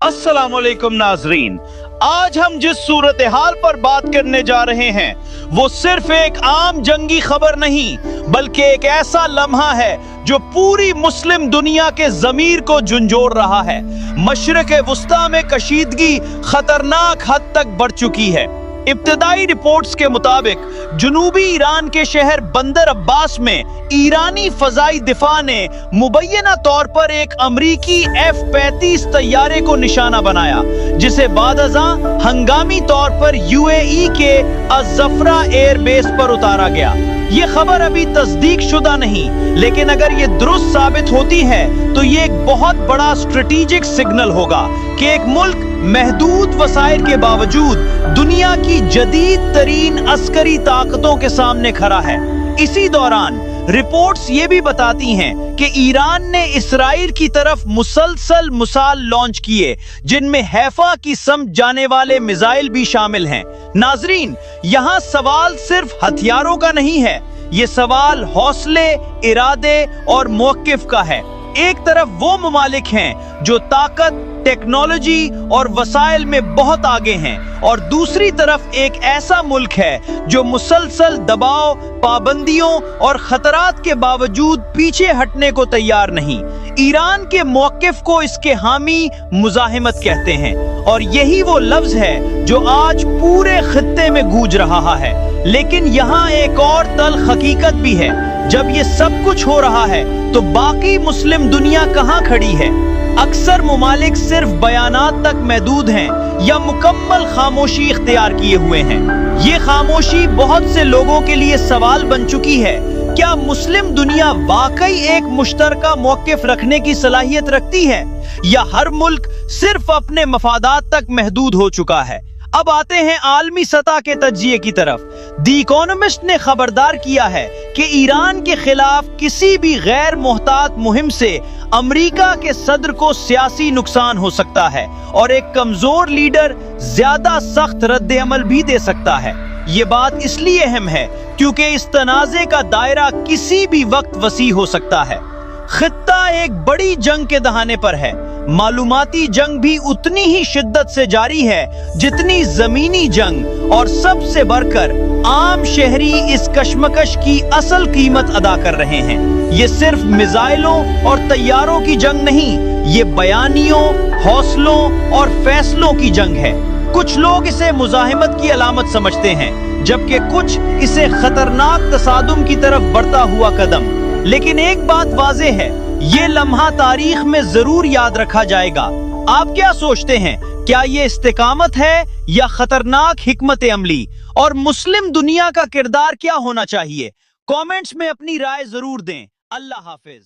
अस्सलामुअलैकुम नाजरीन, आज हम जिस सूरत हाल पर बात करने जा रहे हैं वो सिर्फ एक आम जंगी खबर नहीं बल्कि एक ऐसा लम्हा है जो पूरी मुस्लिम दुनिया के ज़मीर को झंझोड़ रहा है। मशरिक़ वुस्ता में कशीदगी खतरनाक हद तक बढ़ चुकी है। इब्तदाई रिपोर्ट्स के मुताबिक जनूबी ईरान के शहर बंदर अब्बास में ईरानी फजाई दिफा ने मुबैना तौर पर एक अमरीकी F-35 तैयारे को निशाना बनाया, जिसे बादअज़ां हंगामी तौर पर UAE के अज़फ़रा एयरबेस पर उतारा गया। ये खबर अभी तस्दीक शुदा नहीं, लेकिन अगर ये दुरुस्त साबित होती है तो ये एक बहुत बड़ा स्ट्रेटेजिक सिग्नल होगा कि एक मुल्क महदूद वसाइल के बावजूद दुनिया की जदीद तरीन अस्करी ताकतों के सामने खड़ा है। इसी दौरान रिपोर्ट्स ये भी बताती हैं कि ईरान ने इसराइल की तरफ मुसलसल मिसाइल लॉन्च किए, जिनमें हैफा की समझ जाने वाले मिसाइल भी शामिल हैं। नाजरीन, यहाँ सवाल सिर्फ हथियारों का नहीं है, ये सवाल हौसले, इरादे और मौक़िफ़ का है। एक तरफ वो ममालिक हैं जो ताकत, टेक्नोलॉजी और वसाइल में बहुत आगे हैं, और दूसरी तरफ एक ऐसा मुल्क है जो मुसलसल दबाव, पाबंदियों और खतरात के बावजूद पीछे हटने को तैयार नहीं। ईरान के मौक़िफ़ को इसके हामी मुज़ाहिमत कहते हैं, और यही वो लफ्ज़ है जो आज पूरे खित्ते में गूंज रहा है। लेकिन यहाँ एक और तल्ख़ हकीकत भी है, जब ये सब कुछ हो रहा है तो बाकी मुस्लिम दुनिया कहाँ खड़ी है? अक्सर मुमालिक सिर्फ बयानात तक महदूद हैं या मुकम्मल खामोशी इख्तियार किए हुए हैं। ये खामोशी बहुत से लोगों के लिए सवाल बन चुकी है, क्या मुस्लिम दुनिया वाकई एक मुश्तरका मौक़िफ़ रखने की सलाहियत रखती है, या हर मुल्क सिर्फ अपने मफादात तक महदूद हो चुका है? अब आते हैं आलमी सतह के तज्जिए की तरफ। द इकोनॉमिस्ट ने खबरदार किया है कि ईरान के खिलाफ किसी भी गैर मोहतात मुहिम से अमेरिका के सदर को सियासी नुकसान हो सकता है, और एक कमजोर लीडर ज्यादा सख्त रद्द अमल भी दे सकता है। ये बात इसलिए अहम है क्योंकि इस तनाज़े का दायरा किसी भी वक्त वसी हो सकता है। खित्ता एक बड़ी जंग के दहाने पर है। मालूमाती जंग भी उतनी ही शिद्दत से जारी है जितनी जमीनी जंग, और सबसे बढ़कर आम शहरी इस कशमकश की असल कीमत अदा कर रहे हैं। ये सिर्फ मिसाइलों और तैयारों की जंग नहीं, ये बयानियों, हौसलों और फैसलों की जंग है। कुछ लोग इसे मुज़ाहिमत की अलामत समझते हैं, जबकि कुछ इसे खतरनाक तसादुम की तरफ बढ़ता हुआ कदम। लेकिन एक बात वाज़ेह है, ये लम्हा तारीख में जरूर याद रखा जाएगा। आप क्या सोचते हैं, क्या ये इस्तिकामत है या खतरनाक हिकमत अमली? और मुस्लिम दुनिया का किरदार क्या होना चाहिए? कमेंट्स में अपनी राय जरूर दें। अल्लाह हाफिज।